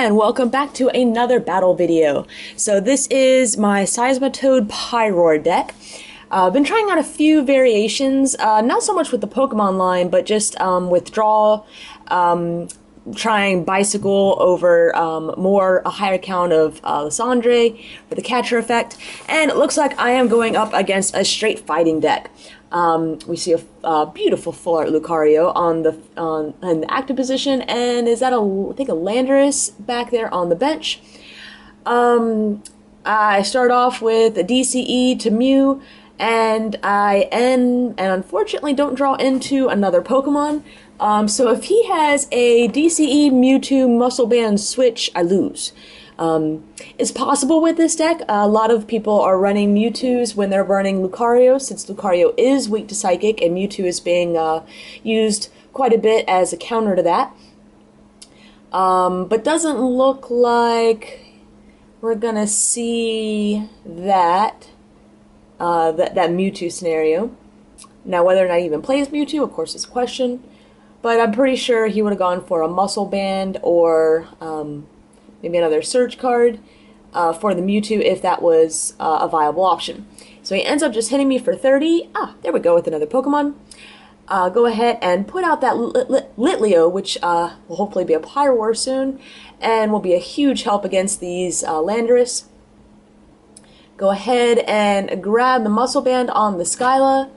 and welcome back to another battle video. So this is my Seismitoad Pyroar deck. I've been trying out a few variations, not so much with the Pokemon line, but just withdraw, trying Bicycle over a higher count of Lysandre for the catcher effect, and it looks like I am going up against a straight fighting deck. We see a beautiful full art Lucario on the active position, and is that I think a Landorus back there on the bench. I start off with a DCE to Mew, and I end and unfortunately don't draw into another Pokemon. So if he has a DCE Mewtwo Muscle Band switch, I lose. It's possible with this deck. A lot of people are running Mewtwo's when they're running Lucario, since Lucario is weak to Psychic, and Mewtwo is being used quite a bit as a counter to that. But doesn't look like we're gonna see that that Mewtwo scenario. Now, whether or not he even plays Mewtwo, of course, is a question. But I'm pretty sure he would have gone for a Muscle Band or maybe another Surge card for the Mewtwo if that was a viable option. So he ends up just hitting me for 30. There we go with another Pokemon. Go ahead and put out that Litleo, which will hopefully be a Pyroar soon, and will be a huge help against these Landorus. Go ahead and grab the Muscle Band on the Skyla,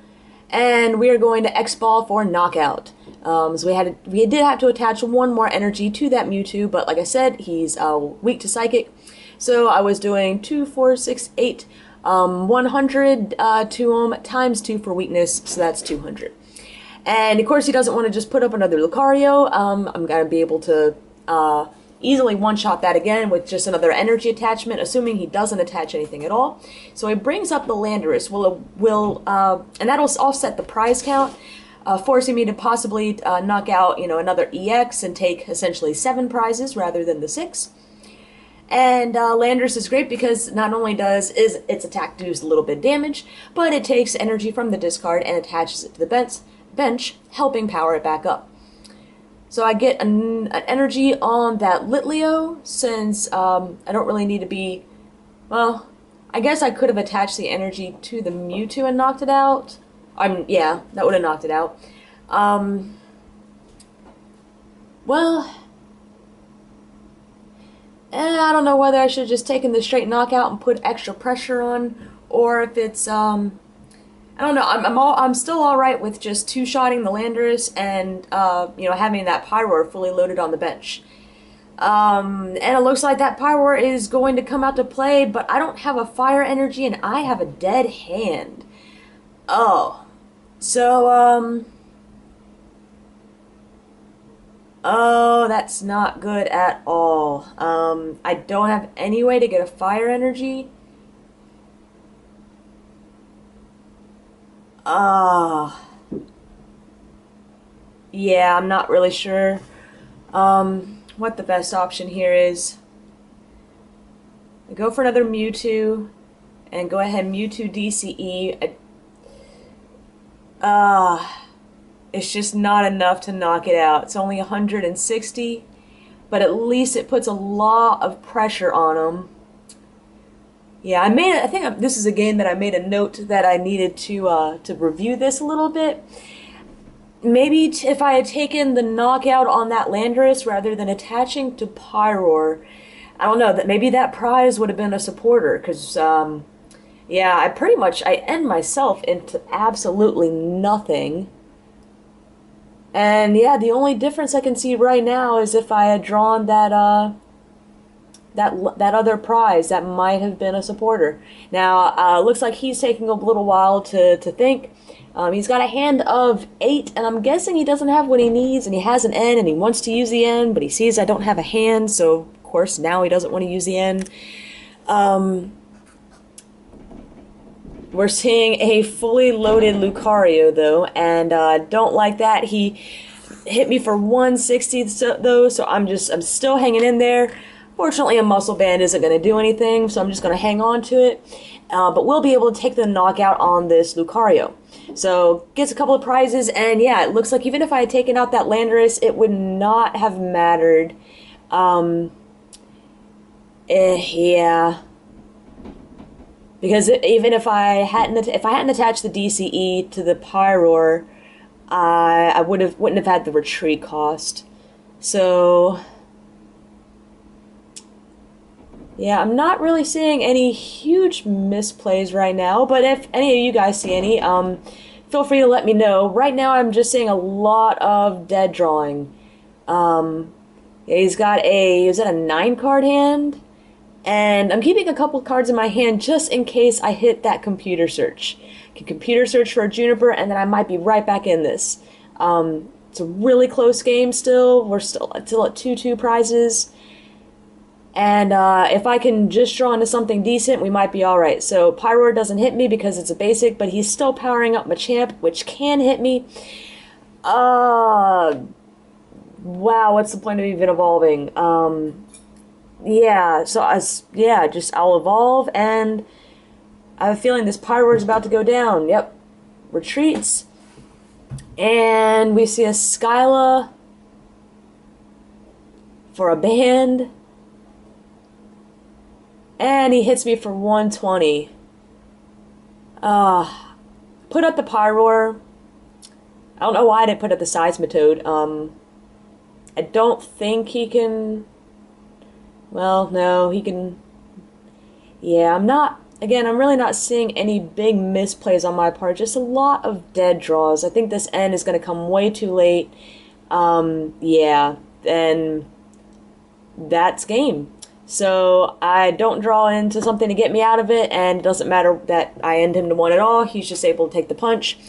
and we are going to X-Ball for Knockout. So we did have to attach one more energy to that Mewtwo, but like I said, he's weak to Psychic. So I was doing 2, 4, 6, 8, 100 to him times 2 for weakness, so that's 200. And of course he doesn't want to just put up another Lucario. I'm going to be able to easily one-shot that again with just another energy attachment, assuming he doesn't attach anything at all. So he brings up the Landorus, and that'll offset the prize count, forcing me to possibly knock out, another EX and take essentially 7 prizes rather than the 6. And Landorus is great because not only does its attack do a little bit of damage, but it takes energy from the discard and attaches it to the bench, helping power it back up. So I get an energy on that Litleo, since I don't really need to be, well, I guess I could have attached the energy to the Mewtwo and knocked it out. Yeah, that would have knocked it out. Well, I don't know whether I should have just taken the straight knockout and put extra pressure on, or if it's, I don't know. I'm still all right with just two-shotting the Landorus and having that Pyroar fully loaded on the bench. And it looks like that Pyroar is going to come out to play, but I don't have a fire energy and I have a dead hand. Oh, so oh, that's not good at all. I don't have any way to get a fire energy. Yeah, I'm not really sure what the best option here is. I go for another Mewtwo and go ahead Mewtwo DCE. It's just not enough to knock it out. It's only 160, but at least it puts a lot of pressure on him. Yeah, I think this is a game that I made a note that I needed to review this a little bit. Maybe if I had taken the knockout on that Landorus rather than attaching to Pyroar, I don't know, that maybe that prize would have been a supporter, because yeah, I end myself into absolutely nothing. And yeah, the only difference I can see right now is if I had drawn that that other prize, that might have been a supporter. Now, looks like he's taking a little while to think. He's got a hand of 8, and I'm guessing he doesn't have what he needs, and he has an N, and he wants to use the N, but he sees I don't have a hand, so of course now he doesn't want to use the N. We're seeing a fully loaded Lucario, though, and don't like that. He hit me for 160, though, so I'm still hanging in there. Fortunately, a Muscle Band isn't going to do anything, so I'm just going to hang on to it. But we'll be able to take the knockout on this Lucario. So, gets a couple of prizes, and yeah, it looks like even if I had taken out that Landorus, it would not have mattered Yeah. Because even if I hadn't attached the DCE to the Pyroar, I wouldn't have had the retreat cost. So yeah, I'm not really seeing any huge misplays right now, but if any of you guys see any, feel free to let me know. Right now I'm just seeing a lot of dead drawing. Yeah, he's got is that a 9-card hand? And I'm keeping a couple cards in my hand just in case I hit that computer search. I can computer search for a Juniper, and then I might be right back in this. It's a really close game still. We're still at 2-2 prizes. And if I can just draw into something decent, we might be alright. So Pyroar doesn't hit me because it's a basic, but he's still powering up Machamp, which can hit me. Wow, what's the point of even evolving? Yeah, so I'll evolve, and I have a feeling this Pyroar is about to go down. Yep, retreats, and we see a Skyla for a band, and he hits me for 120. Put up the Pyroar. I don't know why I didn't put up the Seismitoad. I don't think he can. Well, no, he can. Yeah, I'm really not seeing any big misplays on my part, just a lot of dead draws. I think this end is going to come way too late. Yeah, and that's game. So I don't draw into something to get me out of it, and it doesn't matter that I end him to 1 at all. He's just able to take the punch.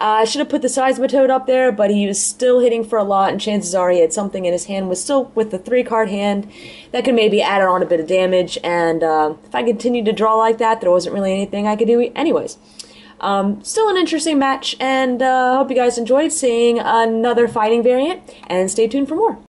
I should have put the Seismitoad up there, but he was still hitting for a lot, and chances are he had something in his hand, was still with the 3-card hand that could maybe add on a bit of damage, and if I continued to draw like that, there wasn't really anything I could do anyways. Still an interesting match, and hope you guys enjoyed seeing another fighting variant, and stay tuned for more.